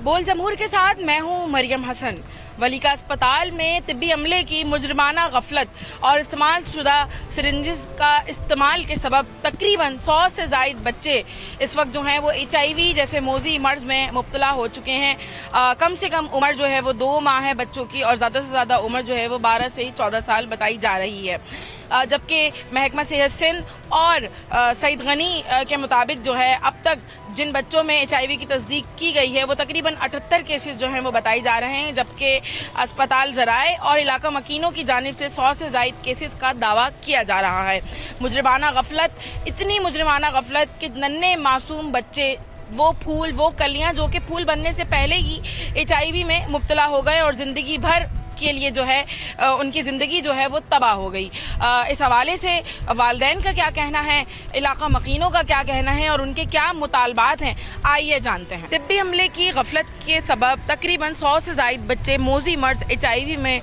बोल जमहूर के साथ मैं हूं मरियम हसन। वलीका अस्पताल में तिब्बी अमले की मुजरिमाना गफलत और इस्तेमाल शुदा सिरिंजेस का इस्तेमाल के सबब तकरीबन 100 से ज़ायद बच्चे इस वक्त जो हैं वो HIV जैसे मोजी मर्ज़ में मुब्तला हो चुके हैं। कम से कम उम्र जो है वो 2 माह है बच्चों की और ज़्यादा से ज़्यादा उम्र जो है वो 12 से 14 साल बताई जा रही है। जबकि महकमा सेहत सिंध और सईद गनी के मुताबिक जो है अब तक जिन बच्चों में HIV की तस्दीक की गई है वो तकरीबन 78 केसेस जो हैं वो बताए जा रहे हैं, जबकि अस्पताल ज़राए और इलाका मकीनों की जानिब से 100 से ज़ायद केसेस का दावा किया जा रहा है। मुजरिमाना गफलत, इतनी मुजरिमाना गफलत कि नन्हे मासूम बच्चे वो फूल वो कलियाँ जो कि फूल बनने से पहले ही HIV में मुब्तला हो गए और ज़िंदगी भर के लिए जो है उनकी ज़िंदगी जो है वो तबाह हो गई। इस हवाले से वालिदैन का क्या कहना है, इलाका मकीनों का क्या कहना है और उनके क्या मुतालबात हैं, आइए जानते हैं। तिब्बी अमले की गफलत के सबब तकरीबन 100 से ज़ायद बच्चे मोजी मर्ज़ HIV में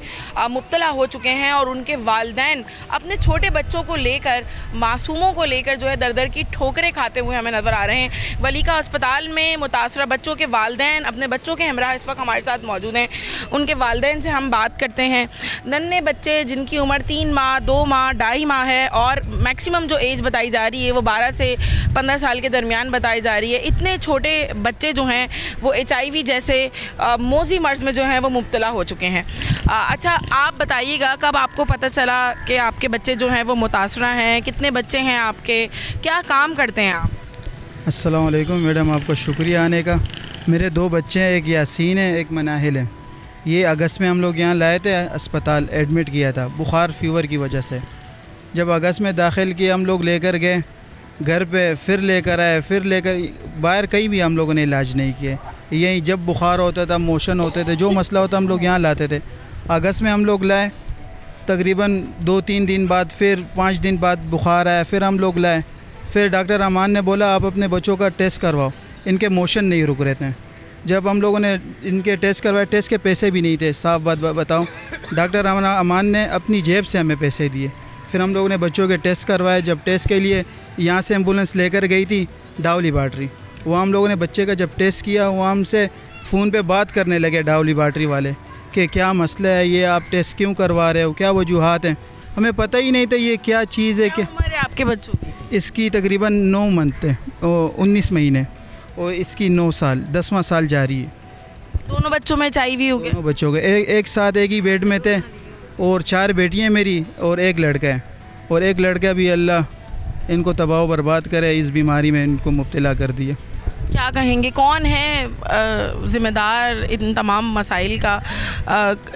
मुब्तला हो चुके हैं और उनके वालिदैन अपने छोटे बच्चों को लेकर, मासूमों को लेकर जो है दर दर की ठोकरें खाते हुए हमें नज़र आ रहे हैं। वलीका अस्पताल में मुतासरा बच्चों के वालिदैन अपने बच्चों के हमरा इस वक्त हमारे साथ मौजूद हैं। उनके वालिदैन से हम बात करते हैं। नन्हे बच्चे जिनकी उम्र 3 माह, 2 माह, 2.5 माह है और मैक्सिमम जो एज बताई जा रही है वो 12 से 15 साल के दरमियान बताई जा रही है। इतने छोटे बच्चे जो हैं वो HIV जैसे मोजी मर्ज़ में जो हैं वो मुब्तला हो चुके हैं। अच्छा, आप बताइएगा कब आपको पता चला कि आपके बच्चे जो हैं वो मुतासरा हैं? कितने बच्चे हैं आपके? क्या काम करते हैं आप? अस्सलाम वालेकुम मैडम, आपको शुक्रिया आने का। मेरे 2 बच्चे हैं, एक यासीन है, एक मनाहिल है। ये अगस्त में हम लोग यहाँ लाए थे, अस्पताल एडमिट किया था बुखार फीवर की वजह से। जब अगस्त में दाखिल किया हम लोग लेकर गए घर पे, फिर लेकर आए, फिर लेकर बाहर कहीं भी हम लोगों ने इलाज नहीं किए। यहीं जब बुखार होता था, मोशन होते थे, जो मसला होता हम लोग यहाँ लाते थे। अगस्त में हम लोग लाए, तकरीबन 2-3 दिन बाद, फिर 5 दिन बाद बुखार आया, फिर हम लोग लाए। फिर डॉक्टर अमान ने बोला आप अपने बच्चों का टेस्ट करवाओ, इनके मोशन नहीं रुक रहे थे। जब हम लोगों ने इनके टेस्ट करवाए, टेस्ट के पैसे भी नहीं थे, साफ बात बताऊं, डॉक्टर अमान ने अपनी जेब से हमें पैसे दिए। फिर हम लोगों ने बच्चों के टेस्ट करवाए। जब टेस्ट के लिए यहाँ से एम्बुलेंस लेकर गई थी डाव लेबार्ट्री, वहाँ हम लोगों ने बच्चे का जब टेस्ट किया, वहाँ हमसे फ़ोन पे बात करने लगे डाव लेबार्ट्री वाले कि क्या मसला है, ये आप टेस्ट क्यों करवा रहे हो, क्या वजूहात हैं। हमें पता ही नहीं था ये क्या चीज़ है। क्या उम्र है आपके बच्चों की? इसकी तकरीबन 9 मंथ है, 19 महीने, और इसकी 9 साल, 10वां साल जारी है। दोनों बच्चों में HIV हो गया? दोनों बच्चों के एक साथ एक ही बेड में थे, और 4 बेटियां मेरी और 1 लड़का है। और 1 लड़का भी अल्लाह इनको तबाह बर्बाद करे, इस बीमारी में इनको मुब्तला कर दिया। क्या कहेंगे, कौन है ज़िम्मेदार इन तमाम मसाइल का?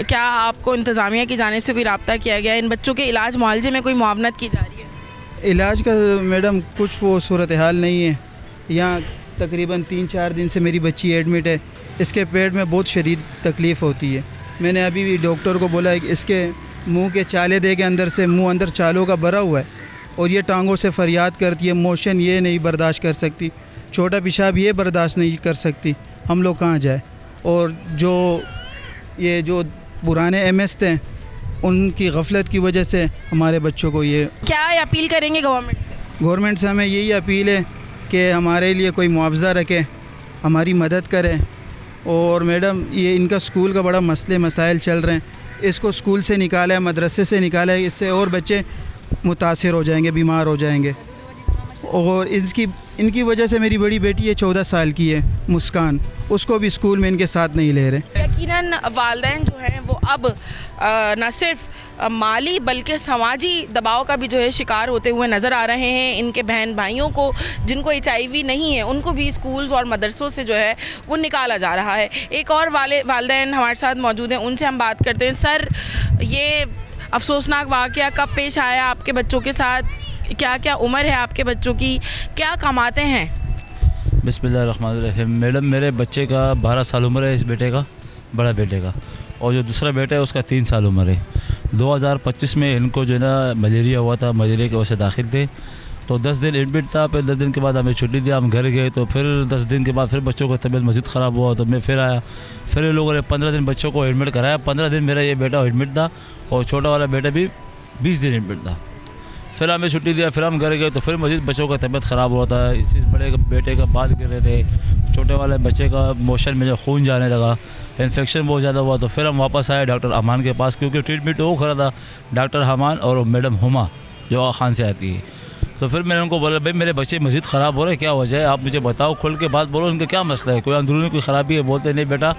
क्या आपको इंतज़ामिया की जानिब से कोई रब्ता किया गया? इन बच्चों के इलाज मुआवजे में कोई मुआवनत की जा रही है? इलाज का मैडम कुछ वो सूरत हाल नहीं है। यहाँ तकरीबन 3-4 दिन से मेरी बच्ची एडमिट है। इसके पेट में बहुत शदीद तकलीफ़ होती है। मैंने अभी भी डॉक्टर को बोला है कि इसके मुंह के चाले दे के अंदर से, मुंह अंदर चालों का भरा हुआ है और ये टांगों से फरियाद करती है। मोशन ये नहीं बर्दाश्त कर सकती, छोटा पेशाब ये बर्दाश्त नहीं कर सकती। हम लोग कहाँ जाए? और जो पुराने MS थे उनकी गफलत की वजह से हमारे बच्चों को ये। क्या अपील करेंगे गवर्नमेंट से? गवर्नमेंट से हमें यही अपील है कि हमारे लिए कोई मुआवजा रखे, हमारी मदद करें। और मैडम ये इनका स्कूल का बड़ा मसले मसाइल चल रहे हैं, इसको स्कूल से निकाला है, मदरसे से निकाला है, इससे और बच्चे मुतासिर हो जाएंगे, बीमार हो जाएंगे। और इनकी वजह से मेरी बड़ी बेटी है 14 साल की है, मुस्कान, उसको भी स्कूल में इनके साथ नहीं ले रहे। यकीनन वालिदैन जो हैं वो अब न सिर्फ माली बल्कि समाजी दबाव का भी जो है शिकार होते हुए नज़र आ रहे हैं। इनके बहन भाइयों को जिनको HIV नहीं है उनको भी स्कूल्स और मदरसों से जो है वो निकाला जा रहा है। एक और वालिदैन हमारे साथ मौजूद हैं, उनसे हम बात करते हैं। सर, ये अफसोसनाक वाक़या कब पेश आया आपके बच्चों के साथ? क्या क्या उम्र है आपके बच्चों की? क्या कमाते हैं? बिस्मिल्लाहिर्रहमानिर्रहीम। मैडम मेरे बच्चे का 12 साल उम्र है, इस बेटे का, बड़ा बेटे का, और जो दूसरा बेटा है उसका 3 साल उम्र है। 2025 में इनको जो है ना मलेरिया हुआ था, मलेरिया की वजह से दाखिल थे, तो 10 दिन एडमिट था। फिर 10 दिन के बाद हमें छुट्टी दिया, हम घर गए। तो फिर 10 दिन के बाद फिर बच्चों का तबीयत मज़ीद ख़राब हुआ, तो मैं फिर आया। फिर इन लोगों ने 15 दिन बच्चों को एडमिट कराया। 15 दिन मेरा ये बेटा एडमिट था और छोटा वाला बेटा भी 20 दिन एडमिट था। फिर हमें छुट्टी दिया, फिर हम घर गए तो फिर मज़ीद बच्चों का तबीयत ख़राब हुआ था। इसी बड़े बेटे का बाल गिर रहे थे, छोटे वाले बच्चे का मोशन में जो खून जाने लगा, इन्फेक्शन बहुत ज़्यादा हुआ। तो फिर हम वापस आए डॉक्टर अमान के पास, क्योंकि ट्रीटमेंट वो करा था डॉक्टर अमान और मैडम हुमा जो आगा खान से आती है। तो फिर मैंने उनको बोला, भाई मेरे बच्चे मज़ीद ख़राब हो रहे हैं, क्या वजह है, आप मुझे बताओ, खुल के बात बोलो, इनका क्या मसला है, कोई अंदरूनी कोई ख़राबी है। बोलते नहीं बेटा,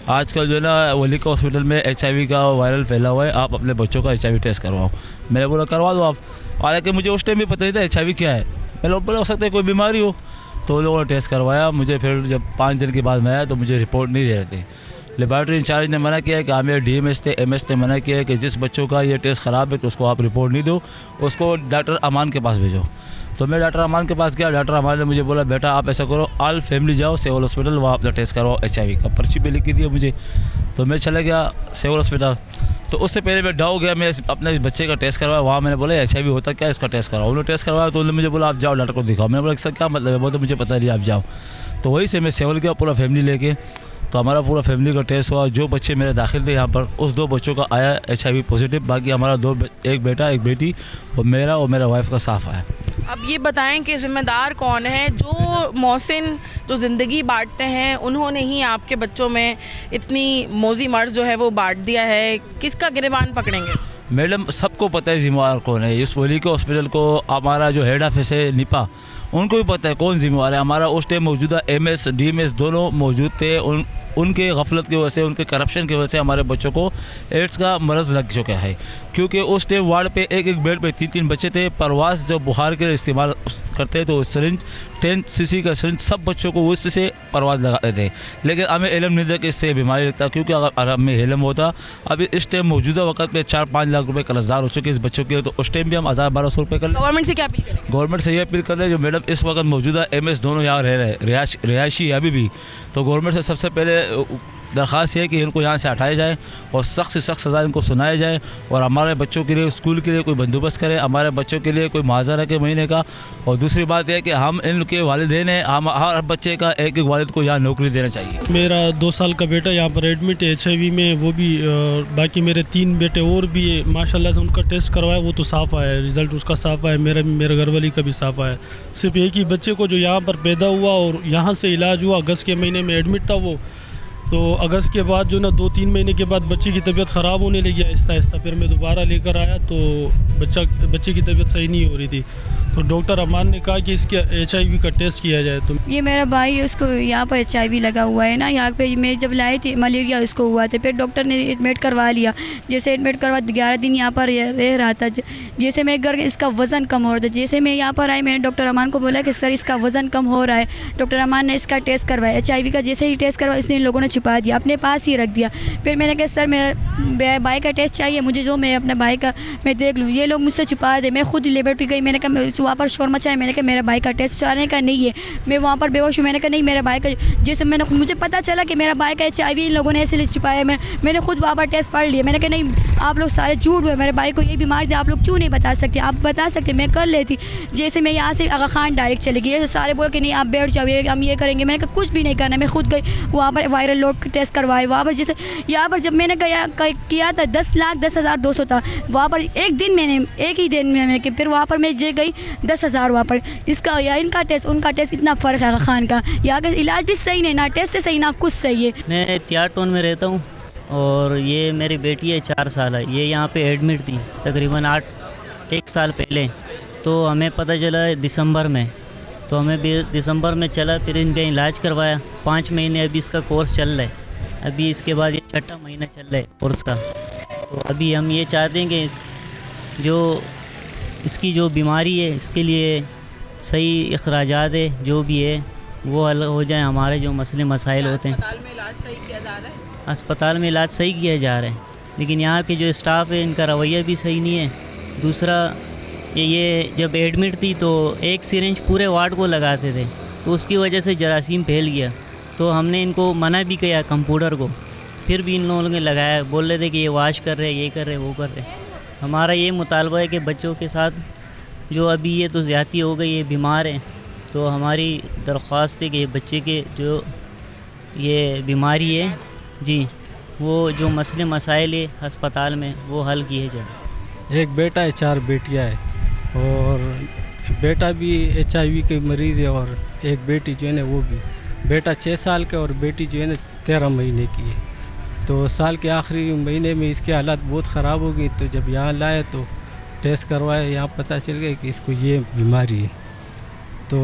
आजकल जो है ना वलीका हॉस्पिटल में HIV का वायरल फैला हुआ है, आप अपने बच्चों का HIV टेस्ट करवाओ। मैंने बोला करवा दो आप। हालांकि मुझे उस टाइम भी पता नहीं था HIV क्या है। मैंने बोला हो सकता है कोई बीमारी हो। तो उन लोगों ने टेस्ट करवाया मुझे। फिर जब 5 दिन के बाद मैं आया तो मुझे रिपोर्ट नहीं दे रहे थे। लेबॉर्ट्री इंचार्ज ने मना किया कि आमिर DMS थे, MS ने मना किया कि जिस बच्चों का ये टेस्ट ख़राब है तो उसको आप रिपोर्ट नहीं दो, उसको डॉक्टर अमान के पास भेजो। तो मैं डॉक्टर अमान के पास गया। डॉक्टर अमान ने मुझे बोला, बेटा आप ऐसा करो, ऑल फैमिली जाओ सिविल हॉस्पिटल, वहाँ अपना टेस्ट करवाओ HIV का। पर्ची पे लिख के दिया मुझे। तो मैं चला गया सिविल हॉस्पिटल। तो उससे पहले मैं डाउ गया, मैं अपने इस बच्चे का टेस्ट करवाया। वहाँ मैंने बोला HIV होता क्या, इसका टेस्ट करवाओ। उन्होंने टेस्ट करवाया तो उन्होंने मुझे बोला आप जाओ डॉक्टर को दिखाओ। मैंने बोला सर क्या मतलब है, वो तो मुझे पता नहीं, आप जाओ। तो वहीं से मैं सिविल गया पूरा फैमिली लेके। तो हमारा पूरा फैमिली का टेस्ट हुआ। जो बच्चे मेरे दाखिल थे यहाँ पर, उस 2 बच्चों का आया HIV पॉजिटिव। बाकी हमारा एक बेटा एक बेटी और मेरा वाइफ का साफ आया। अब ये बताएं कि ज़िम्मेदार कौन है? जो मोहसिन जो ज़िंदगी बांटते हैं उन्होंने ही आपके बच्चों में इतनी मौजी मर्ज जो है वो बांट दिया है, किसका गिरबान पकड़ेंगे? मैडम सबको पता है जिम्मेवार कौन है। इस वलीका हॉस्पिटल को हमारा जो हेड ऑफिस है निपा, उनको भी पता है कौन जिम्मेवार है। हमारा उस टाइम मौजूदा MS DMS दोनों मौजूद थे। उनके गफलत की वजह से, उनके करप्शन की वजह से हमारे बच्चों को एड्स का मरज़ लग चुका है। क्योंकि उस टाइम वार्ड पे एक बेड पे 3 बच्चे थे। परवास जो बुखार के लिए इस्तेमाल करते तो सिरिंज 10 cc का सिरिंज सब बच्चों को उससे परवास लगाते थे। लेकिन हमें इल्म नहीं था कि इससे बीमारी लगता, क्योंकि अगर हमें इल्म होता, अभी इस टाइम मौजूदा वक्त में 4-5 लाख रुपए कर्जदार हो चुके इस बच्चों के लिए। तो उस टाइम भी हम 1000-1200 रुपये कर। गवर्नमेंट से क्या अपील करें? गवर्नमेंट से ये अपील कर रहे हैं, जो मैडम इस वक्त मौजूदा MS दोनों यहाँ रह रहे हैं, रिहायशी अभी भी, तो गवर्नमेंट से सबसे पहले दरख्वास्त है कि इनको यहाँ से हटाया जाए और सख्त से सख्त सज़ा इनको सुनाया जाए। और हमारे बच्चों के लिए स्कूल के लिए कोई बंदोबस्त करे, हमारे बच्चों के लिए कोई मुआवजा रखे महीने का। और दूसरी बात है कि हम इनके वालिदैन हैं, हम हर बच्चे का एक वालिद को यहाँ नौकरी देना चाहिए। मेरा 2 साल का बेटा यहाँ पर एडमिट है HIV में, वो भी बाकी मेरे 3 बेटे और भी है। माशाल्लाह से उनका टेस्ट करवाया, वो तो साफ़ आया है, रिज़ल्ट उसका साफ़ आया। मेरे घरवाली का भी साफ़ आया। सिर्फ एक ही बच्चे को जो यहाँ पर पैदा हुआ और यहाँ से इलाज हुआ, अगस्त के महीने में एडमिट था वो। तो अगस्त के बाद जो ना 2-3 महीने के बाद बच्चे की तबीयत ख़राब होने लगी आहिस्ता आहिस्ता। फिर मैं दोबारा लेकर आया तो बच्चे की तबीयत सही नहीं हो रही थी। तो डॉक्टर अमान ने कहा कि इसके HIV का टेस्ट किया जाए। तो ये मेरा भाई है, उसको यहाँ पर HIV लगा हुआ है ना। यहाँ पे मैं जब लाई थी मलेरिया उसको हुआ था। फिर डॉक्टर ने एडमिट करवा लिया। जैसे एडमिट करवा 11 दिन यहाँ पर रह रहा था। जैसे मैं घर इसका वज़न कम हो रहा था, जैसे मैं यहाँ पर आई मैंने डॉक्टर अमान को बोला कि सर इसका वज़न कम हो रहा है। डॉक्टर अमान ने इसका टेस्ट करवाया HIV का। जैसे ही टेस्ट करवाया इसने लोगों ने छुपा दिया, अपने पास ही रख दिया। फिर मैंने कहा सर मेरा भाई का टेस्ट चाहिए मुझे, जो मैं अपने भाई का मैं देख लूँ। ये लोग मुझसे छुपा दे। मैं खुद लेबोरेटरी गई, मैंने कहा वहाँ पर शोर मचाया, मैंने कहा मेरा भाई का टेस्ट सारे का नहीं है। मैं वहाँ पर बेहोश हूँ, मैंने कहा नहीं मेरा भाई का। जैसे मुझे पता चला कि मेरा भाई का HIV इन लोगों ने ऐसे छुपाया। मैंने खुद वहाँ पर टेस्ट पढ़ लिया। मैंने कहा नहीं आप लोग सारे झूठ हुए, मेरे भाई को ये बीमारी थी, आप लोग क्यों नहीं बता सकते? आप बता सकते, मैं कर लेती। जैसे मैं यहाँ से आगा खान डायरेक्ट चली गई, ऐसे सारे बोल के नहीं आप बैठ जाओ, हम ये करेंगे। मैंने कहा कुछ भी नहीं करना। मैं खुद गई वहाँ पर वायरल लोड टेस्ट करवाए। वहाँ पर जैसे यहाँ पर जब मैंने किया था 10,10,200 था। वहाँ पर एक ही दिन में मैंने फिर वहाँ पर मैं गई 10,000 वहाँ पर। इसका या इनका टेस्ट उनका टेस्ट इतना फ़र्क है खान का। यहाँ का इलाज भी सही नहीं, ना टेस्ट सही ना कुछ सही है। मैं तियार टाउन में रहता हूँ और ये मेरी बेटी है 4 साल है। ये यहाँ पे एडमिट थी तकरीबन 1 साल पहले। तो हमें पता चला दिसंबर में, तो हमें भी दिसंबर में चला, फिर इनका इलाज करवाया। 5 महीने अभी इसका कोर्स चल रहा है। अभी इसके बाद ये 6ठा महीना चल रहा है कोर्स का। तो अभी हम ये चाहते हैं कि जो इसकी जो बीमारी है इसके लिए सही अखराजात है जो भी है वो हल हो जाए। हमारे जो मसले मसाइल होते हैं, अस्पताल में इलाज सही किया जा रहा है? अस्पताल में इलाज सही किया जा रहा है, लेकिन यहाँ के जो स्टाफ है इनका रवैया भी सही नहीं है। दूसरा ये जब एडमिट थी तो एक सिरिंज पूरे वार्ड को लगाते थे, तो उसकी वजह से जरासीम फैल गया। तो हमने इनको मना भी किया कंप्यूटर को, फिर भी इन लोगों ने लगाया। बोल रहे थे कि ये वाश कर रहे, ये कर रहे, वो कर रहे। हमारा ये मुतालबा है कि बच्चों के साथ जो अभी ये तो ज़्यादती हो गई, ये बीमार हैं, तो हमारी दरख्वास्त है कि बच्चे के जो ये बीमारी है जी, वो जो मसले मसाइल है अस्पताल में वो हल किए जाए। एक बेटा है, 4 बेटियां है। और बेटा भी HIV के मरीज़ है और एक बेटी जो है ना वो भी, बेटा 6 साल का और बेटी जो है ना 13 महीने की है। तो साल के आखिरी महीने में इसके हालात बहुत ख़राब हो गई, तो जब यहाँ लाए तो टेस्ट करवाए, यहाँ पता चल गया कि इसको ये बीमारी है। तो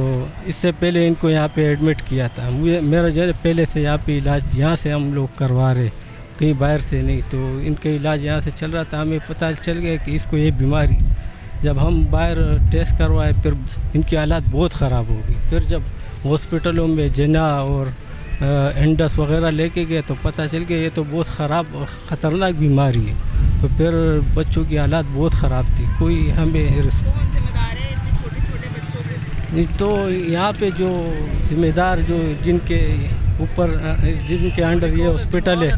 इससे पहले इनको यहाँ पे एडमिट किया था। मेरा जो है पहले से यहाँ पे इलाज यहाँ से हम लोग करवा रहे, कहीं बाहर से नहीं, तो इनका इलाज यहाँ से चल रहा था। हमें पता चल गया कि इसको ये बीमारी, जब हम बाहर टेस्ट करवाए फिर इनकी हालात बहुत ख़राब हो गई। फिर जब हॉस्पिटलों में जना और एंडस वगैरह लेके गए तो पता चल गया ये तो बहुत ख़राब ख़तरनाक बीमारी है। तो फिर बच्चों की हालात बहुत ख़राब थी। कोई हमें नहीं, तो यहाँ पे जो ज़िम्मेदार जो जिनके ऊपर जिनके अंडर ये हॉस्पिटल है,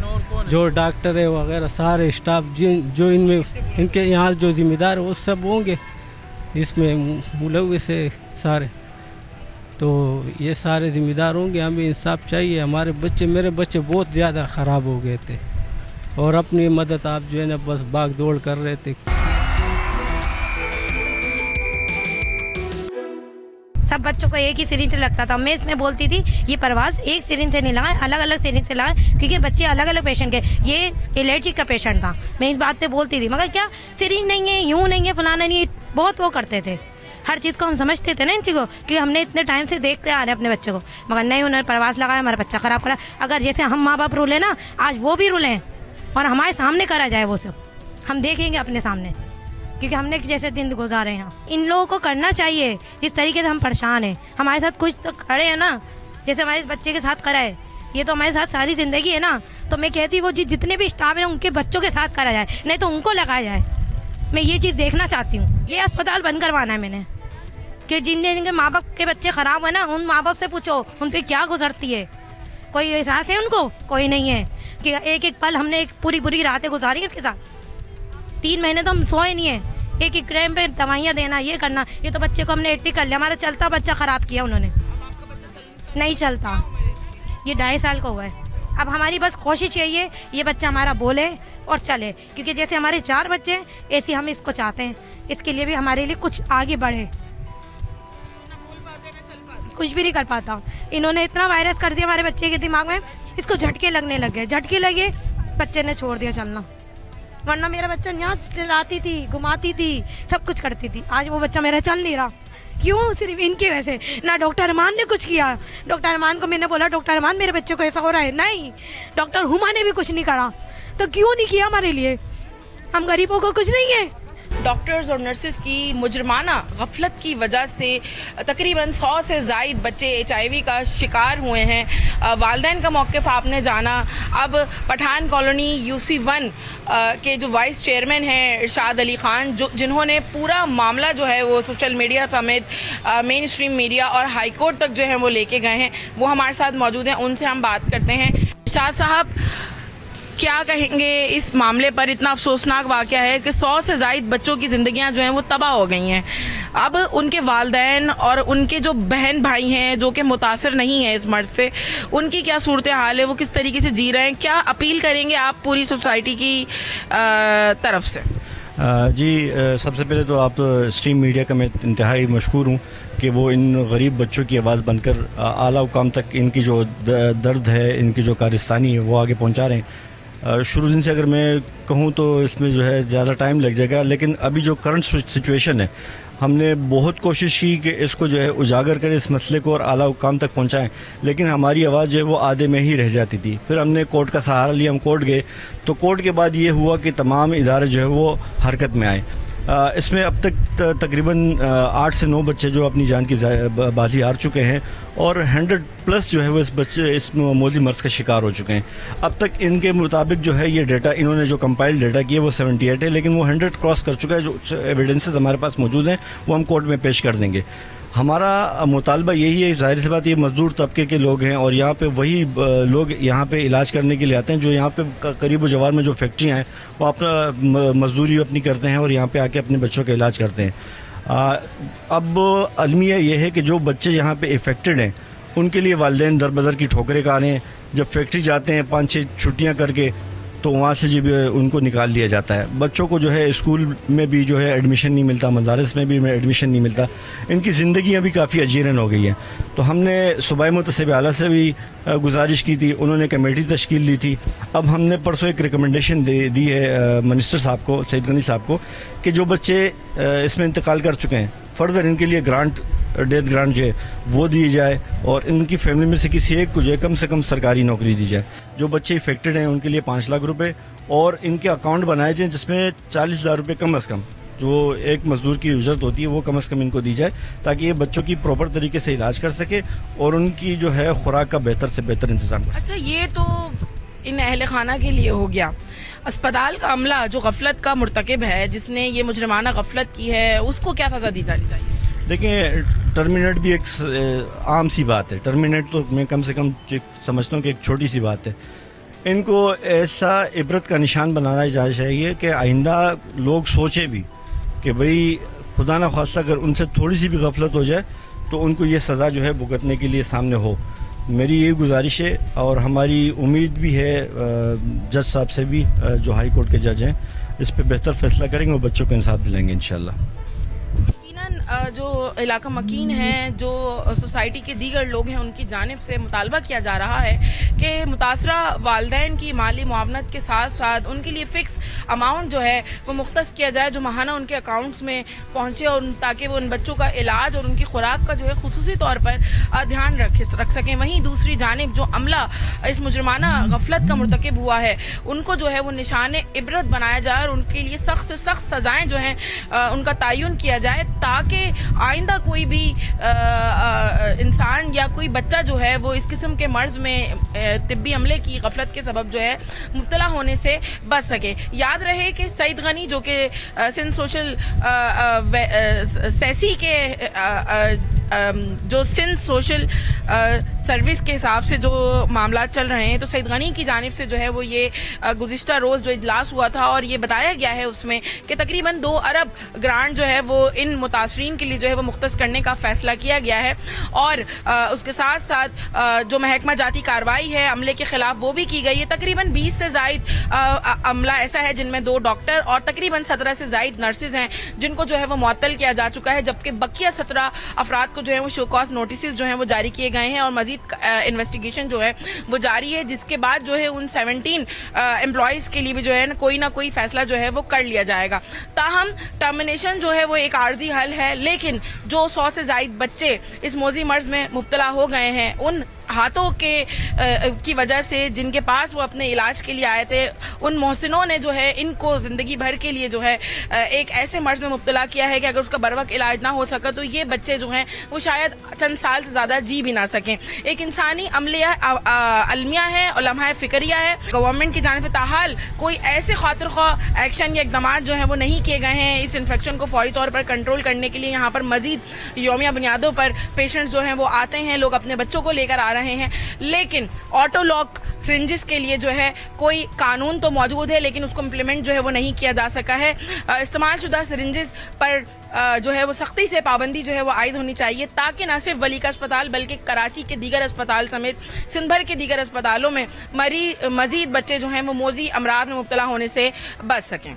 जो डॉक्टर है वगैरह सारे स्टाफ जो इनमें इनके यहाँ जो ज़िम्मेदार है वो सब होंगे इसमें मुलव्विस है सारे, तो ये सारे ज़िम्मेदार होंगे। हमें इंसाफ चाहिए। हमारे बच्चे, मेरे बच्चे बहुत ज़्यादा ख़राब हो गए थे और अपनी मदद आप जो है ना बस भाग दौड़ कर रहे थे। सब बच्चों को एक ही सिरिंज से लगता था। मैं इसमें बोलती थी ये परवाज़ एक सिरिंज से नहीं लगाएं, अलग अलग सिरिंज से लगाएं, क्योंकि बच्चे अलग अलग पेशेंट के, ये एलर्जी का पेशेंट था। मैं इस बात पे बोलती थी, मगर क्या सिरिंज नहीं है, यूँ नहीं है, फलाना नहीं है, बहुत वो करते थे। हर चीज़ को हम समझते थे ना इन चीज़ को, क्योंकि हमने इतने टाइम से देखते आ रहे हैं अपने बच्चे को, मगर नहीं, उन्होंने परवाज़ लगाया, हमारा बच्चा ख़राब करा। अगर जैसे हम माँ बाप रूले ना, आज वो भी रूलें और हमारे सामने करा जाए, वो सब हम देखेंगे अपने सामने, क्योंकि हमने जैसे दिन गुजारे हैं। इन लोगों को करना चाहिए जिस तरीके से हम परेशान हैं। हमारे साथ कुछ तो खड़े हैं ना, जैसे हमारे बच्चे के साथ करा है, ये तो हमारे साथ सारी ज़िंदगी है ना। तो मैं कहती वो जितने भी स्टाफ हैं उनके बच्चों के साथ करा जाए, नहीं तो उनको लगाया जाए। मैं ये चीज़ देखना चाहती हूँ। ये अस्पताल बंद करवाना है मैंने, कि जिनके माँ बाप के बच्चे ख़राब हुए ना, उन माँ बाप से पूछो उन पर क्या गुजरती है। कोई एहसास है उनको? कोई नहीं है। कि एक एक पल हमने एक पूरी रातें गुजारी इसके साथ। 3 महीने तो हम सोए नहीं है। एक एक टाइम पे दवाइयाँ देना, ये करना। ये तो बच्चे को हमने 80 कर लिया, हमारा चलता बच्चा ख़राब किया उन्होंने। नहीं चलता, ये 2.5 साल का हुआ है। अब हमारी बस कोशिश यही है ये बच्चा हमारा बोले और चले, क्योंकि जैसे हमारे 4 बच्चे ऐसे हम इसको चाहते हैं। इसके लिए भी हमारे लिए कुछ आगे बढ़े। कुछ भी नहीं कर पाता। इन्होंने इतना वायरस कर दिया हमारे बच्चे के दिमाग में, इसको झटके लगने लग गए। झटके लगे, बच्चे ने छोड़ दिया चलना। वरना मेरा बच्चा यहाँ चलाती थी, घुमाती थी, सब कुछ करती थी। आज वो बच्चा मेरा चल नहीं रहा। क्यों? सिर्फ इनकी वजह से। ना डॉक्टर अरमान ने कुछ किया। डॉक्टर अरमान को मैंने बोला, डॉक्टर अरमान मेरे बच्चे को ऐसा हो रहा है, नहीं। डॉक्टर हुमा ने भी कुछ नहीं करा। तो क्यों नहीं किया हमारे लिए? हम गरीबों को कुछ नहीं है। डॉक्टर्स और नर्सेज की मुजरमाना गफलत की वजह से तकरीबन 100 से ज़ायद बच्चे HIV का शिकार हुए हैं। वालिदैन का मौक़िफ़ आपने जाना। अब पठान कॉलोनी UC1 के जो वाइस चेयरमैन हैं इरशाद अली ख़ान, जिन्होंने पूरा मामला जो है वो सोशल मीडिया समेत मेन स्ट्रीम मीडिया और हाई कोर्ट तक जो है वो लेके गए हैं, वो हमारे साथ मौजूद हैं। उनसे हम बात करते हैं। इरशाद साहब, क्या कहेंगे इस मामले पर? इतना अफसोसनाक वाक़या है कि 100 से ज़ायद बच्चों की ज़िंदगियां जो हैं वो तबाह हो गई हैं। अब उनके वालिदैन और उनके जो बहन भाई हैं जो कि मुतासर नहीं हैं इस मर्ज़ से, उनकी क्या सूरत हाल है, वो किस तरीके से जी रहे हैं? क्या अपील करेंगे आप पूरी सोसाइटी की तरफ से? जी, सबसे पहले तो आप स्ट्रीम मीडिया का मैं इंतहाई मशकूर हूँ कि वो इन गरीब बच्चों की आवाज़ बनकर आला हुकाम तक इनकी जो दर्द है, इनकी जो कारस्तानी है वो आगे पहुँचा रहे हैं। शुरू दिन से अगर मैं कहूँ तो इसमें जो है ज़्यादा टाइम लग जाएगा, लेकिन अभी जो करंट सिचुएशन है, हमने बहुत कोशिश की कि इसको जो है उजागर करें, इस मसले को, और आला हुकाम तक पहुँचाएँ, लेकिन हमारी आवाज़ जो है वो आधे में ही रह जाती थी। फिर हमने कोर्ट का सहारा लिया, हम कोर्ट गए, तो कोर्ट के बाद ये हुआ कि तमाम इदारे जो है वो हरकत में आए। इसमें अब तक तकरीबन 8 से 9 बच्चे जो अपनी जान की बाजी हार चुके हैं और 100+ जो है वो इस मोदी मर्ज़ का शिकार हो चुके हैं। अब तक इनके मुताबिक जो है ये डाटा, इन्होंने जो कंपाइल डाटा किया वो 78 है, लेकिन वो 100 क्रॉस कर चुका है। जो एविडेंसेस हमारे पास मौजूद हैं वो हम कोर्ट में पेश कर देंगे। हमारा मुतालबा यही है, ज़ाहिर सी बात, ये मज़दूर तबके के लोग हैं और यहाँ पे वही लोग यहाँ पे इलाज करने के लिए आते हैं जो यहाँ पे करीब जवार में जो फैक्ट्रियाँ हैं वो अपना मजदूरी अपनी करते हैं और यहाँ पे आके अपने बच्चों का इलाज करते हैं। अब अलमिया ये है कि जो बच्चे यहाँ पे इफ़ेक्टेड हैं उनके लिए वालिदैन दर बदर की ठोकरें खा रहे हैं। जब फैक्ट्री जाते हैं 5-6 छुट्टियाँ करके, तो वहाँ से जब उनको निकाल दिया जाता है। बच्चों को जो है स्कूल में भी जो है एडमिशन नहीं मिलता, मदारस में भी एडमिशन नहीं मिलता, इनकी ज़िंदगियाँ भी काफ़ी अजीरन हो गई हैं। तो हमने सूबाई मुतसिब आला से भी गुजारिश की थी, उन्होंने कमेटी तश्कील दी थी। अब हमने परसों एक रिकमेंडेशन दी है मिनिस्टर साहब को, सईद गनी साहब को, कि जो बच्चे इसमें इंतकाल कर चुके हैं फर्दर इनके लिए ग्रांट, डेथ ग्रांट जो है वो दी जाए और इनकी फैमिली में से किसी एक को जो है कम से कम सरकारी नौकरी दी जाए। जो बच्चे इफेक्टेड हैं उनके लिए 5 लाख रुपए और इनके अकाउंट बनाए जाएँ जिसमें 40,000 रुपये कम अज़ कम जो एक मजदूर की उजरत होती है वो कम अज़ कम इनको दी जाए, ताकि ये बच्चों की प्रॉपर तरीके से इलाज कर सके और उनकी जो है खुराक का बेहतर से बेहतर इंतजाम कर। अच्छा, ये तो इन अहल खाना के लिए हो गया। अस्पताल का अमला जो गफलत का मुर्तकिब है, जिसने ये मुजरमाना गफलत की है, उसको क्या सज़ा दी जानी चाहिए? देखिए, टर्मिनेट भी एक आम सी बात है। टर्मिनेट तो मैं कम से कम समझता हूँ कि एक छोटी सी बात है। इनको ऐसा इबरत का निशान बनाना चाहिए कि आइंदा लोग सोचे भी कि भाई खुदा न खास्ता अगर उनसे थोड़ी सी भी गफलत हो जाए तो उनको ये सज़ा जो है भुगतने के लिए सामने हो। मेरी ये गुजारिश है और हमारी उम्मीद भी है जज साहब से भी, जो हाई कोर्ट के जज हैं, इस पर बेहतर फैसला करेंगे और बच्चों को इंसाफ दिलाएंगे इंशाल्लाह। जो इलाका मकीन है, जो सोसाइटी के दीगर लोग हैं, उनकी जानिब से मुतालबा किया जा रहा है कि मुतासरा वालदैन की माली मुआवनत के साथ साथ उनके लिए फ़िक्स अमाउंट जो है वो मुख्तस किया जाए जो माहाना उनके अकाउंट्स में पहुँचे, और ताकि वो उन बच्चों का इलाज और उनकी खुराक का जो है खुसूसी तौर पर ध्यान रख सकें। वहीं दूसरी जानिब जो अमला इस मुजरमाना गफलत का मुर्तकिब हुआ है, उनको जो है वो निशान इबरत बनाया जाए और उनके लिए सख्त से सख्त सज़ाएँ जो हैं उनका तयन किया जाए, ताकि आइंदा कोई भी इंसान या कोई बच्चा जो है वो इस किस्म के मर्ज़ में तिब्बी अमले की गफलत के सबब जो है मुब्तला होने से बच सके। याद रहे कि सईद गनी जो कि सिंध सोशल सैसी के जो सिंध सोशल सर्विस के हिसाब से जो मामला चल रहे हैं, तो सईद गनी की जानिब से जो है वो ये गुज़िश्ता रोज़ जो इजलास हुआ था और ये बताया गया है उसमें कि तकरीबन 2 अरब ग्रांट जो है वो इन मुतासरीन के लिए जो है वो मुख्तस करने का फ़ैसला किया गया है। और उसके साथ साथ जो महकमा जाती कार्रवाई है अमले के ख़िलाफ़ वो भी की गई है। तकरीबन 20 से ज़ायद अमला ऐसा है जिनमें 2 डॉक्टर और तकरीबन 17 से ज़ायद नर्सेज हैं जिनको जो है वो मुअत्तल किया जा चुका है, जबकि बकिया 17 अफराद को जो है वो शो कॉज नोटिस जो हैं वो जारी किए गए हैं और मज़ीद इन्वेस्टिगेशन जो है वो जारी है, जिसके बाद जो है उन 17 एम्प्लॉयज़ के लिए भी जो है कोई ना कोई फ़ैसला जो है वो कर लिया जाएगा। ताहम टर्मिनेशन जो है वो एक आर्जी हल है, लेकिन जो 100 से ज़ायद बच्चे इस मौजी मर्ज़ में मुब्तला हो गए हैं, उन हाथों की वजह से जिनके पास वो अपने इलाज के लिए आए थे, उन मोहसिनों ने जो है इनको ज़िंदगी भर के लिए जो है एक ऐसे मर्ज़ में मुब्तला किया है कि अगर उसका बरवक्त इलाज ना हो सका तो ये बच्चे जो हैं वो शायद चंद साल से ज़्यादा जी भी ना सकें। एक इंसानी अलमिया है और लम्हा फ़िक्रिया है। गवर्नमेंट की जानिब से ताहाल कोई ऐसे खातिर ख्वाह एक्शन या इक़दाम जो हैं वो नहीं किए गए हैं इस इन्फेक्शन को फौरी तौर पर कंट्रोल करने के लिए। यहाँ पर मज़ीद यौमिया बुनियादों पर पेशेंट्स जो हैं वो आते हैं, लोग अपने बच्चों को लेकर आ रहे हैं, लेकिन ऑटो लॉक सिरिंजेस के लिए जो है कोई कानून तो मौजूद है लेकिन उसको इम्प्लीमेंट जो है वो नहीं किया जा सका है। इस्तेमाल शुदा सिरिंजेस पर जो है वो सख्ती से पाबंदी जो है वो आयद होनी चाहिए, ताकि न सिर्फ वली का अस्पताल बल्कि कराची के दीगर अस्पताल समेत सिंध भर के दीगर अस्पतालों में मजीद बच्चे जो हैं वो मोजी अमराज में मुब्तला होने से बच सकें।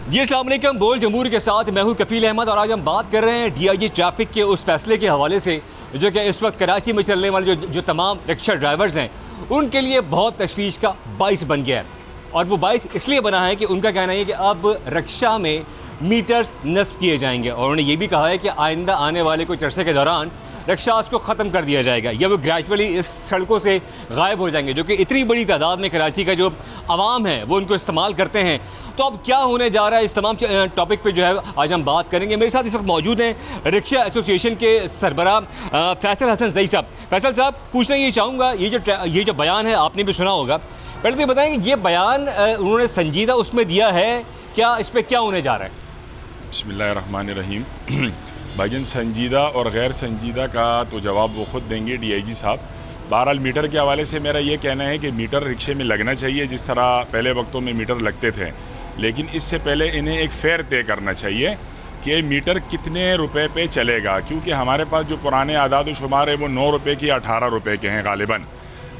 जी अस्सलाम वालेकुम, बोल जमहूर के साथ मैं हूं कफील अहमद और आज हम बात कर रहे हैं डीआईजी ट्रैफिक के उस फैसले के हवाले से जो कि इस वक्त कराची में चलने वाले जो तमाम रिक्शा ड्राइवर्स हैं उनके लिए बहुत तशवीश का बाइस बन गया है। और वो बाइस इसलिए बना है कि उनका कहना है कि अब रिक्शा में मीटर्स नस्ब किए जाएंगे और उन्होंने ये भी कहा है कि आइंदा आने वाले कुछ अरसे के दौरान रिक्शास को ख़त्म कर दिया जाएगा या वो ग्रेजुअली इस सड़कों से गायब हो जाएंगे, जो कि इतनी बड़ी तादाद में कराची का जो आवाम है वो उनको इस्तेमाल करते हैं। तो अब क्या होने जा रहा है, इस तमाम टॉपिक पे जो है आज हम बात करेंगे। मेरे साथ इस वक्त मौजूद हैं रिक्शा एसोसिएशन के सरबराह फैसल हसन ज़ई साहब। फैसल साहब, पूछना ये चाहूँगा, ये जो बयान है आपने भी सुना होगा, पहले तो ये बताएं कि ये बयान उन्होंने संजीदा उसमें दिया है क्या, इस पर क्या होने जा रहा है? बिस्मिल्लाहिर्रहमानिर्रहीम। भाईजान, संजीदा और गैर संजीदा का तो जवाब वो ख़ुद देंगे डीआईजी साहब। बहरहाल मीटर के हवाले से मेरा ये कहना है कि मीटर रिक्शे में लगना चाहिए जिस तरह पहले वक्तों में मीटर लगते थे, लेकिन इससे पहले इन्हें एक फ़ेयर तय करना चाहिए कि मीटर कितने रुपए पे चलेगा, क्योंकि हमारे पास जो पुराने आदाद व शुमार है वो 9 रुपये के 18 रुपये के हैं गालिबन।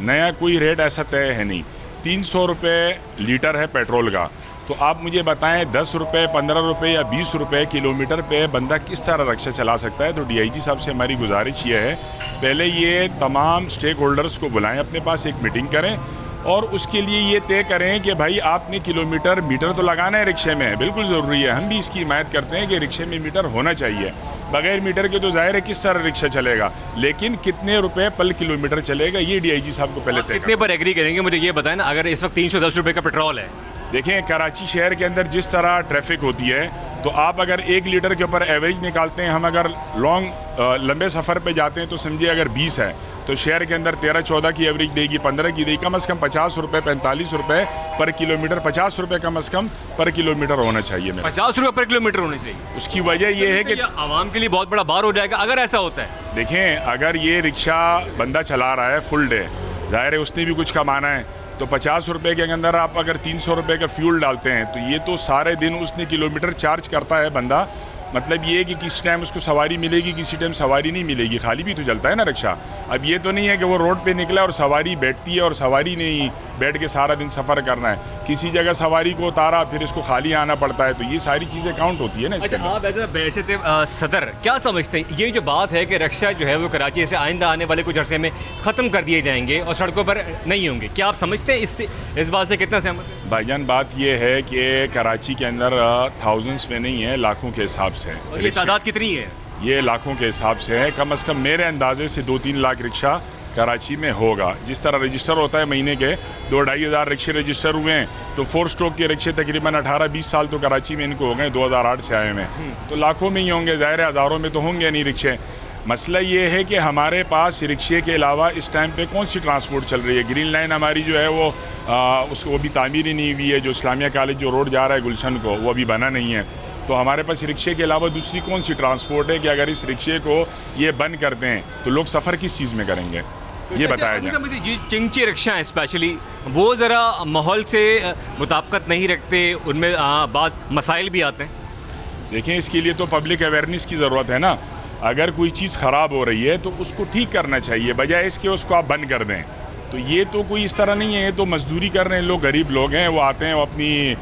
नया कोई रेट ऐसा तय है नहीं। 300 रुपये लीटर है पेट्रोल का, तो आप मुझे बताएं 10 रुपये, 15 रुपये या 20 रुपये किलोमीटर पे बंदा किस तरह रिक्शा चला सकता है। तो DIG साहब से हमारी गुजारिश ये है, पहले ये तमाम स्टेक होल्डर्स को बुलाएं, अपने पास एक मीटिंग करें और उसके लिए ये तय करें कि भाई आपने मीटर तो लगाना है रिक्शे में, बिल्कुल ज़रूरी है। हम भी इसकी हिमायत करते हैं कि रिक्शे में मीटर होना चाहिए। बगैर मीटर के तो जाहिर है किस तरह रिक्शा चलेगा, लेकिन कितने रुपए पर किलोमीटर चलेगा ये DIG साहब को पहले तय कितने पर एग्री करेंगे मुझे ये बताएं ना। अगर इस वक्त 310 रुपये का पेट्रोल है, देखें कराची शहर के अंदर जिस तरह ट्रैफिक होती है, तो आप अगर 1 लीटर के ऊपर एवरेज निकालते हैं, हम अगर लंबे सफ़र पे जाते हैं तो समझिए अगर 20 है तो शहर के अंदर 13-14 की एवरेज देगी, 15 की देगी। कम से कम 50 रुपये 45 रुपये पर किलोमीटर, 50 रुपये कम से कम पर किलोमीटर होना चाहिए। 50 रुपये पर किलोमीटर होने चाहिए। उसकी वजह यह है कि आवाम के लिए बहुत बड़ा बार हो जाएगा अगर ऐसा होता है। देखें, अगर ये रिक्शा बंदा चला रहा है फुल डे, जाहिर है उसने भी कुछ कमाना है, तो 50 रुपये के अंदर आप अगर 300 रुपये का फ्यूल डालते हैं तो ये तो सारे दिन उसने किलोमीटर चार्ज करता है बंदा। मतलब ये कि किसी टाइम उसको सवारी मिलेगी, किसी टाइम सवारी नहीं मिलेगी, खाली भी तो चलता है ना रिक्शा। अब ये तो नहीं है कि वो रोड पे निकला और सवारी बैठती है और सवारी नहीं बैठ के सारा दिन सफ़र करना है, किसी जगह सवारी को उतारा फिर इसको खाली आना पड़ता है, तो ये सारी चीज़ें काउंट होती है ना। अच्छा, आप एज बैसित सदर क्या समझते हैं, ये जो बात है कि रिक्शा जो है वो कराची से आइंदा आने वाले कुछ अरसे में ख़त्म कर दिए जाएंगे और सड़कों पर नहीं होंगे, क्या आप समझते हैं इस बात से कितना सहमत है? भाईजान, बात ये है कि कराची के अंदर थाउजेंड्स में नहीं है, लाखों के हिसाब से। और ये तादाद कितनी है? ये लाखों के हिसाब से है। कम से कम मेरे अंदाजे से 2-3 लाख रिक्शा कराची में होगा। जिस तरह रजिस्टर होता है महीने के 2-2.5 हज़ार रिक्शे रजिस्टर हुए हैं, तो 4 स्ट्रोक के रिक्शे तकरीबन 18-20 साल तो कराची में इनको हो गए, 2008 से आए हुए, तो लाखों में ही होंगे, ज़ाहिर है हज़ारों में तो होंगे नहीं रिक्शे। मसला ये है कि हमारे पास रिक्शे के अलावा इस टाइम पे कौन सी ट्रांसपोर्ट चल रही है। ग्रीन लाइन हमारी जो है वो भी तामीर ही नहीं हुई है। जो इस्लामिया कॉलेज जो रोड जा रहा है गुलशन को, वो अभी बना नहीं है। तो हमारे पास रिक्शे के अलावा दूसरी कौन सी ट्रांसपोर्ट है कि अगर इस रिक्शे को ये बंद करते हैं तो लोग सफ़र किस चीज़ में करेंगे, ये बताया जाए। चिंची रिक्शा है स्पेशली, वो ज़रा माहौल से मुताबिकत नहीं रखते, उनमें बाज़ मसाइल भी आते हैं। देखें, इसके लिए तो पब्लिक अवेयरनेस की ज़रूरत है ना। अगर कोई चीज़ ख़राब हो रही है तो उसको ठीक करना चाहिए, बजाय इसके उसको आप बंद कर दें। तो ये तो कोई इस तरह नहीं है, ये तो मजदूरी कर रहे हैं लोग, गरीब लोग हैं, वो आते हैं, वो अपनी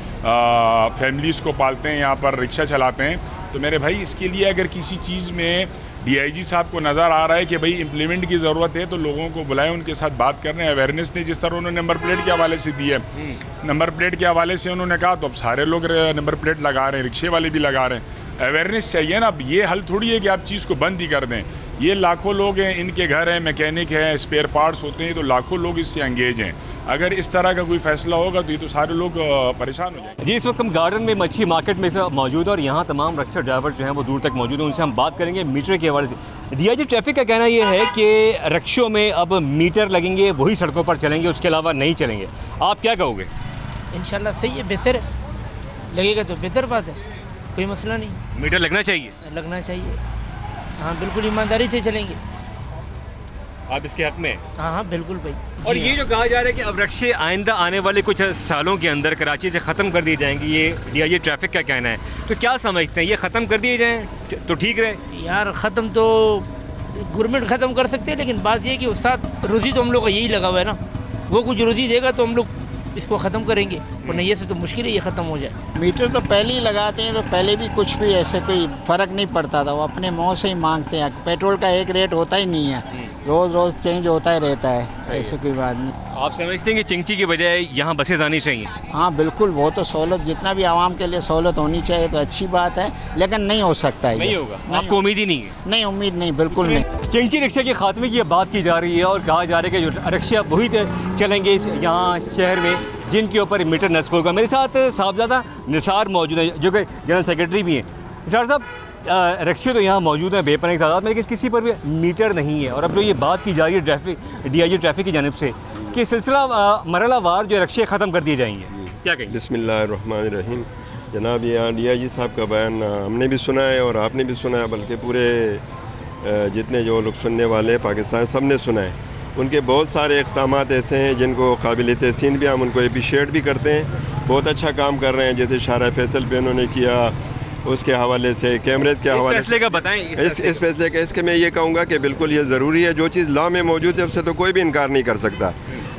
फैमिलीज़ को पालते हैं, यहाँ पर रिक्शा चलाते हैं। तो मेरे भाई, इसके लिए अगर किसी चीज़ में DIG साहब को नज़र आ रहा है कि भाई इम्प्लीमेंट की ज़रूरत है, तो लोगों को बुलाएं, उनके साथ बात कर रहे हैं। अवेयरनेस ने जिस तरह उन्होंने नंबर प्लेट के हवाले से दी है, नंबर प्लेट के हवाले से उन्होंने कहा, तो अब सारे लोग नंबर प्लेट लगा रहे हैं, रिक्शे वाले भी लगा रहे हैं। अवेयरनेस चाहिए ना। अब ये हल थोड़ी है कि आप चीज़ को बंद ही कर दें। ये लाखों लोग हैं, इनके घर हैं, मैकेनिक हैं, स्पेयर पार्ट्स होते हैं, तो लाखों लोग इससे एंगेज हैं। अगर इस तरह का कोई फैसला होगा तो ये तो सारे लोग परेशान हो जाएंगे। जी, इस वक्त हम गार्डन में मच्छी मार्केट में से मौजूद है और यहाँ तमाम रिक्शा ड्राइवर जो हैं वो दूर तक मौजूद हैं, उनसे हम बात करेंगे मीटर के हवाले से। DIG ट्रैफिक का कहना ये है कि रिक्शों में अब मीटर लगेंगे, वही सड़कों पर चलेंगे, उसके अलावा नहीं चलेंगे। आप क्या कहोगे? इंशाल्लाह सही है, बेहतर है, लगेगा तो बेहतर बात है, कोई मसला नहीं। मीटर लगना चाहिए? लगना चाहिए, हाँ बिल्कुल ईमानदारी से चलेंगे। आप इसके हक में? हाँ हाँ बिल्कुल भाई। और ये जो कहा जा रहा है कि अब रिक्शे आइंदा आने वाले कुछ सालों के अंदर कराची से ख़त्म कर दिए जाएंगे, ये DIG ट्रैफिक का कहना है, तो क्या समझते हैं, ये ख़त्म कर दिए जाएँ तो ठीक रहे? यार ख़त्म तो गवर्नमेंट ख़त्म कर सकते हैं, लेकिन बात ये कि उस्ताद रोज़ी तो हम लोग का यही लगा हुआ है ना, वो कुछ रोज़ी देगा तो हम लोग इसको ख़त्म करेंगे, और नहीं ऐसे तो मुश्किल है ये ख़त्म हो जाए। मीटर तो पहले ही लगाते हैं, तो पहले भी कुछ भी ऐसे कोई फ़र्क नहीं पड़ता था, वो अपने मुँह से ही मांगते हैं। पेट्रोल का एक रेट होता ही नहीं है, रोज़ रोज़ चेंज होता ही रहता है, ऐसे कोई बात नहीं। आप समझते हैं कि चिंची की बजाय यहाँ बसेज आनी चाहिए? हाँ बिल्कुल, वो तो सहूलत, जितना भी आवाम के लिए सहूलत होनी चाहिए तो अच्छी बात है, लेकिन नहीं हो सकता है। नहीं होगा? आपको उम्मीद ही नहीं है? नहीं, उम्मीद नहीं, बिल्कुल नहीं। चिंची रिक्शा के खात्मे की बात की जा रही है और कहा जा रहा है कि जो रिक्शा वही चलेंगे इस यहाँ शहर में जिनके ऊपर मीटर नस्ब होगा। मेरे साथ साहबजादा निसार मौजूद है जो कि जनरल सेक्रेटरी भी हैं। निसार साहब, रिक्शे तो यहाँ मौजूद हैं बेपनाह तादाद में, लेकिन किसी पर भी मीटर नहीं है, और अब जो ये बात की जा रही है DIG ट्रैफिक की जानिब से कि सिलसिला मरहलावार जो रिक्शे ख़त्म कर दिए जाएंगे, क्या कहेंगे? बिस्मिल्लाहिर्रहमानिर्रहीम। जनाब, यहाँ DIG साहब का बयान हमने भी सुना है और आपने भी सुना है, बल्कि पूरे जितने जो लोग सुनने वाले पाकिस्तान सब ने सुना है। उनके बहुत सारे इक़दामात ऐसे हैं जिनको काबिल तहसीन भी, हम उनको अप्रिशिएट भी करते हैं, बहुत अच्छा काम कर रहे हैं। जैसे शारा फैसल पे उन्होंने किया, उसके हवाले से, कैमरे के हवाले फैसले का बताएं। इस फैसले का इसके मैं ये कहूँगा कि बिल्कुल ये ज़रूरी है। जो चीज़ लॉ में मौजूद है उससे तो कोई भी इनकार नहीं कर सकता।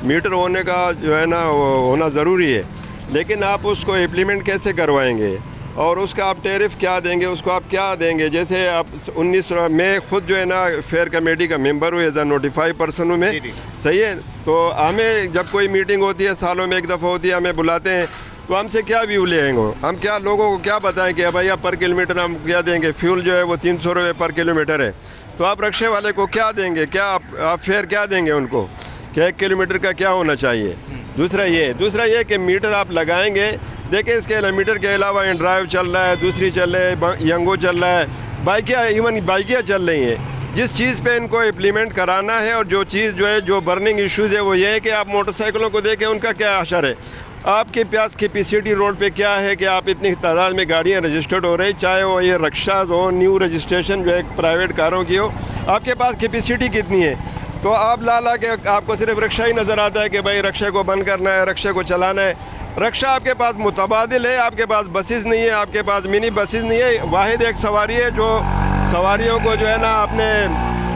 मीटर होने का जो है ना वो होना ज़रूरी है, लेकिन आप उसको इम्प्लीमेंट कैसे करवाएंगे और उसका आप टैरिफ क्या देंगे, उसको आप क्या देंगे। जैसे आप 19 मैं खुद जो है ना फेयर कमेटी का मेंबर हूँ, एज अ नोटिफाइड पर्सन हूँ मैं, सही है। तो हमें जब कोई मीटिंग होती है, सालों में एक दफ़ा होती है, हमें बुलाते हैं, तो हमसे क्या व्यू लेंगे, हम क्या लोगों को क्या बताएं कि भैया पर किलोमीटर हम क्या देंगे। फ्यूल जो है वो 300 रुपये पर किलोमीटर है, तो आप रक्शे वाले को क्या देंगे, क्या आप फेयर क्या देंगे उनको कि 1 किलोमीटर का क्या होना चाहिए। दूसरा ये कि मीटर आप लगाएंगे, देखिए इसके मीटर के अलावा इन ड्राइव चल रहा है, दूसरी चल रहा है, यंगो चल रहा है, बाइकियाँ, इवन बाइकियाँ चल रही हैं। जिस चीज़ पे इनको इम्प्लीमेंट कराना है और जो चीज़ जो है जो बर्निंग इश्यूज़ है वो ये है कि आप मोटरसाइकिलों को देखें, उनका क्या असर है। आपके पास कैपेसिटी रोड पे क्या है कि आप इतनी तादाद में गाड़ियाँ रजिस्टर्ड हो रही, चाहे वो ये रक्षा हो, न्यू रजिस्ट्रेशन जो है प्राइवेट कारों की हो, आपके पास कैपेसिटी कितनी है। तो आप ला के आपको सिर्फ रक्षा ही नज़र आता है कि भाई रक्षा को बंद करना है, रक्षा को चलाना है। रक्षा आपके पास मुतबादिल है, आपके पास बसेस नहीं है, आपके पास मिनी बसेस नहीं है। वाहिद एक सवारी है जो सवारियों को जो है ना अपने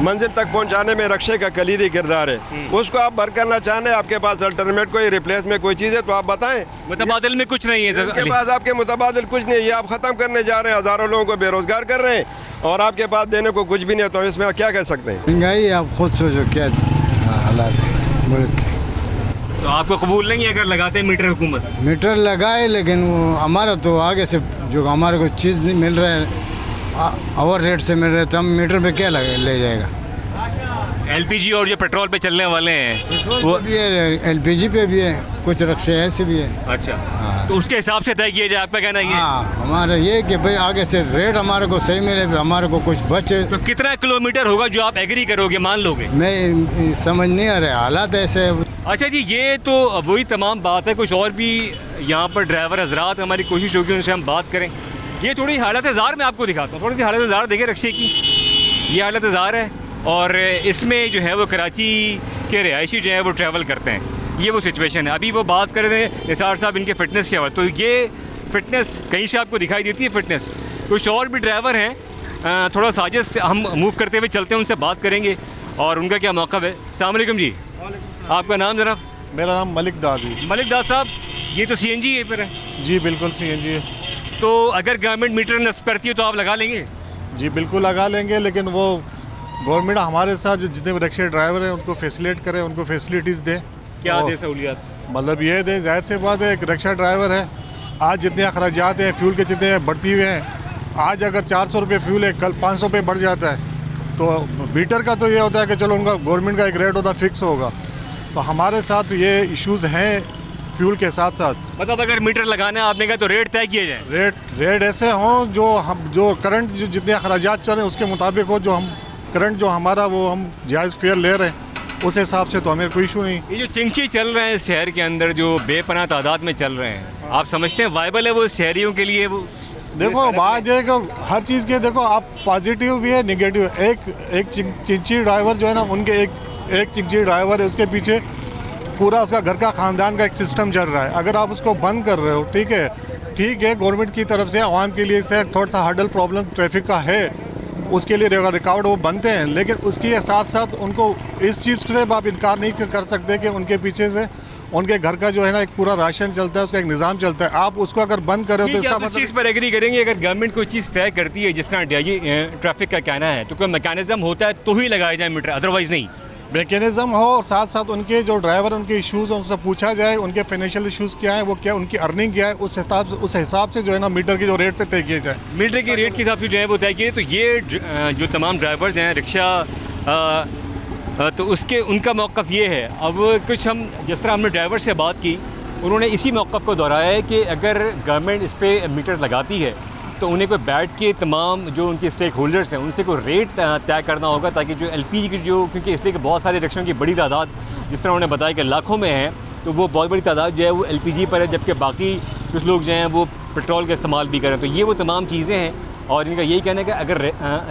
मंजिल तक पहुंचाने में रक्षे का कलीदी किरदार है। उसको आप बर करना चाहते हैं, आपके पास अल्टरनेट कोई रिप्लेस में कोई चीज़ है तो आप बताएं। मुतबादिल में कुछ नहीं है, आपके पास आपके मुतबादिल कुछ नहीं है, ये आप ख़त्म करने जा रहे हैं, हज़ारों लोगों को बेरोज़गार कर रहे हैं और आपके पास देने को कुछ भी नहीं है। तो इसमें क्या कह सकते हैं। महंगाई आप खुद सोचो क्या हालात है मुल्क के। तो आपको कबूल नहीं है अगर लगाते हैं मीटर हुकूमत? मीटर लगाए, लेकिन वो हमारा तो आगे से जो हमारे को चीज़ नहीं मिल रहा है, ओवर रेट से मिल रहा है, तो हम मीटर पे क्या ले जाएगा। एलपीजी और जो पेट्रोल पे चलने वाले हैं वो भी है, एलपीजी पे भी है, कुछ रक्शे ऐसे भी है। अच्छा, तो उसके हिसाब से तय किया जाए, आपका कहना ये? हाँ, हमारा ये कि भाई आगे से रेट हमारे को सही मिले, हमारे को कुछ बचे। तो कितना किलोमीटर होगा जो आप एग्री करोगे, मान लोगे? मैं समझ नहीं आ रहा, हालात ऐसे। अच्छा जी, ये तो वही तमाम बात है। कुछ और भी यहाँ पर ड्राइवर हजरात, हमारी कोशिश होगी उनसे हम बात करें। ये थोड़ी हालत ज़ार मैं आपको दिखाता हूँ, थोड़ी सी हालत ज़ार देखें रक्शे की। ये हालत ज़ार है और इसमें जो है वो कराची के रिहायशी जो है वो ट्रैवल करते हैं। ये वो सिचुएशन है। अभी वो बात कर रहे थे निसार साहब इनके फ़िटनेस के हवाले, तो ये फ़िटनेस कहीं से आपको दिखाई देती है फ़िटनेस। कुछ और भी ड्राइवर हैं, थोड़ा साजिश से हम मूव करते हुए चलते हैं, उनसे बात करेंगे और उनका क्या मौक़िफ़ है। अस्सलाम वालेकुम जी, आपका नाम ज़रा? मेरा नाम मलिक दाद है। मलिक दाद साहब, ये तो CNG है पर है? जी बिल्कुल CNG है। तो अगर गवर्नमेंट मीटर नस्ब करती है तो आप लगा लेंगे? जी बिल्कुल लगा लेंगे, लेकिन वो गवर्नमेंट हमारे साथ जो जितने रिक्शा ड्राइवर हैं उनको फैसिलेट करे, उनको फैसिलिटीज़ दे। क्या दे सहूलियात? मतलब ये दे, जाहिर सी बात है, एक रिक्शा ड्राइवर है, आज जितने अखराजात हैं फ्यूल के जितने बढ़ती हुए हैं, आज अगर 400 रुपये फ्यूल है, कल 500 रुपये बढ़ जाता है। तो मीटर का तो ये होता है कि चलो उनका गवर्नमेंट का एक रेट होता है, फिक्स होगा। तो हमारे साथ ये इश्यूज़ हैं फ्यूल के साथ साथ। मतलब अगर मीटर लगाना है आपने कहा तो रेट तय किए जाए, रेट ऐसे हों जो करंट जो जितने अखराजात चल रहे हैं उसके मुताबिक हो, जो हम करंट जो हमारा वो हम जायज़ फेयर ले रहे हैं उस हिसाब से तो हमें कोई इशू नहीं। ये जो चिंची चल रहे हैं शहर के अंदर, जो बेपनाह तादाद में चल रहे हैं, आप समझते हैं वायबल है वो शहरियों के लिए? वो देखो बात ये कि हर चीज़ के देखो आप पॉजिटिव भी है नेगेटिव। एक चिंची ड्राइवर जो है ना, उनके एक चिंची ड्राइवर है, उसके पीछे पूरा उसका घर का ख़ानदान का एक सिस्टम चल रहा है। अगर आप उसको बंद कर रहे हो, ठीक है गवर्नमेंट की तरफ से आवाम के लिए से थोड़ा सा हर्डल प्रॉब्लम ट्रैफिक का है, उसके लिए रिकॉर्ड वो बनते हैं, लेकिन उसके साथ साथ उनको इस चीज़ से आप इनकार नहीं कर सकते कि उनके पीछे से उनके घर का जो है ना एक पूरा राशन चलता है, उसका एक निज़ाम चलता है। आप उसको अगर बंद करें तो इसका मतलब इस चीज़ पर एग्री करेंगे, अगर गवर्नमेंट कोई चीज़ तय करती है जिस तरह ट्रैफिक का कहना है, तो कोई मैकेनिज्म होता है तो ही लगाया जाए मीटर, अदरवाइज़ नहीं। मैकेनिज्म हो और साथ साथ उनके जो ड्राइवर उनके इश्यूज़ हैं उनसे पूछा जाए, उनके फाइनेंशियल इश्यूज़ क्या है, वो क्या उनकी अर्निंग क्या है, उस हिसाब से जो है ना मीटर की जो रेट से तय किए जाए। मीटर के रेट के हिसाब से जो है वो तय किए। तो ये जो तमाम ड्राइवर्स हैं रिक्शा, तो उसके उनका मौक़िफ़ ये है। अब कुछ हम जिस तरह हमने ड्राइवर से बात की, उन्होंने इसी मौक़िफ़ को दोहराया है कि अगर गवर्नमेंट इस पर मीटर लगाती है तो उन्हें कोई बैठ के तमाम जो उनके स्टेक होल्डर्स हैं उनसे कोई रेट तय करना होगा, ताकि जो LPG की जो, क्योंकि इसलिए कि बहुत सारे रिक्शों की बड़ी तादाद जिस तरह उन्होंने बताया कि लाखों में है, तो वो बहुत बड़ी तादाद जो है वो LPG पर है, जबकि बाकी कुछ लोग जो हैं वो पेट्रोल का इस्तेमाल भी करें। तो ये वो तमाम चीज़ें हैं और इनका यही कहना है कि अगर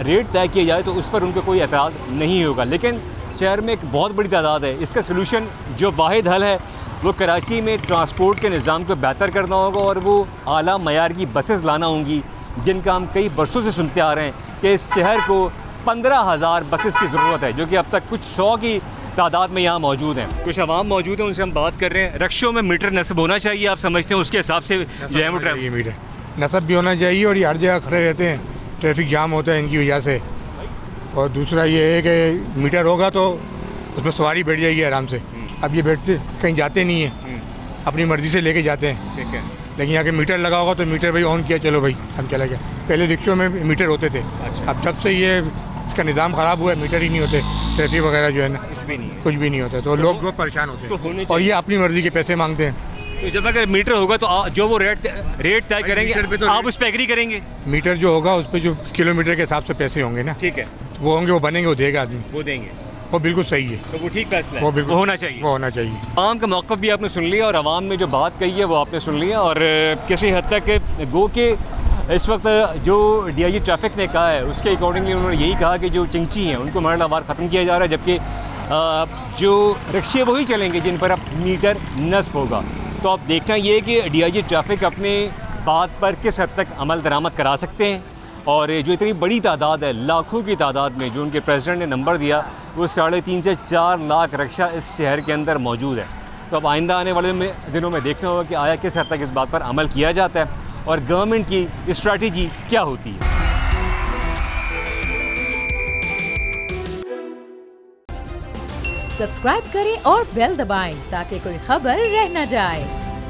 रेट तय किया जाए तो उस पर उनको कोई एतराज़ नहीं होगा। लेकिन शहर में एक बहुत बड़ी तादाद है, इसका सलूशन जो वाहिद हल है वो कराची में ट्रांसपोर्ट के निज़ाम को बेहतर करना होगा और वो आला मयार की बसेस लाना होंगी जिनका हम कई बरसों से सुनते आ रहे हैं कि इस शहर को 15,000 बसेस की ज़रूरत है, जो कि अब तक कुछ 100 की तादाद में यहाँ मौजूद हैं। कुछ आवाम मौजूद हैं, उनसे हम बात कर रहे हैं। रक्षों में मीटर नस्ब होना चाहिए, आप समझते हैं? उसके हिसाब से जो है वो मीटर नस्ब भी होना चाहिए, और ये हर जगह खड़े रहते हैं, ट्रैफिक जाम होता है इनकी वजह से। और दूसरा ये है कि मीटर होगा तो उसमें सवारी बैठ जाएगी आराम से। अब ये बैठते कहीं जाते नहीं हैं, अपनी मर्ज़ी से लेके जाते हैं। ठीक है। लेकिन यहाँ के मीटर लगा होगा तो मीटर भाई ऑन किया, चलो भाई हम चले गए। पहले रिक्शों में मीटर होते थे। अच्छा। अब जब से ये इसका निज़ाम ख़राब हुआ है, मीटर ही नहीं होते, ट्रैफिक वगैरह जो है ना कुछ भी नहीं होता, तो लोग बहुत परेशान होते हैं और ये अपनी मर्ज़ी के पैसे मांगते हैं। तो जब अगर मीटर होगा तो जो वो रेट तय करेंगे तो आप उस पर एग्री करेंगे? मीटर जो होगा उस पर जो किलोमीटर के हिसाब से पैसे होंगे ना, ठीक है, वो होंगे, वो बनेंगे, वो देगा आदमी, वो देंगे, वो बिल्कुल सही है। तो वो ठीक फैसला है, वो बिल्कुल होना चाहिए, वो होना चाहिए। आवाम का मौक़िफ़ भी आपने सुन लिया और आवाम ने जो बात कही है वो आपने सुन लिया। और किसी हद तक गो के इस वक्त जो DIG ट्रैफिक ने कहा है उसके अकॉर्डिंगली उन्होंने यही कहा कि जो चिंची हैं उनको मरहलावार ख़त्म किया जा रहा है, जबकि जो रिक्शे वही चलेंगे जिन पर अब मीटर नस्ब होगा। तो अब देखना ये है कि DIG ट्रैफिक अपने बात पर किस हद तक अमल दरामद करा सकते हैं। और जो इतनी बड़ी तादाद है, लाखों की तादाद में, जो उनके प्रेसिडेंट ने नंबर दिया, वो 3.5 से 4 लाख रिक्शा इस शहर के अंदर मौजूद है। तो अब आइंदा आने वाले दिनों में देखना होगा कि आया किस हद तक इस बात पर अमल किया जाता है और गवर्नमेंट की स्ट्रैटेजी क्या होती है। सब्सक्राइब करें और बेल दबाएं ताकि कोई खबर रह न जाए।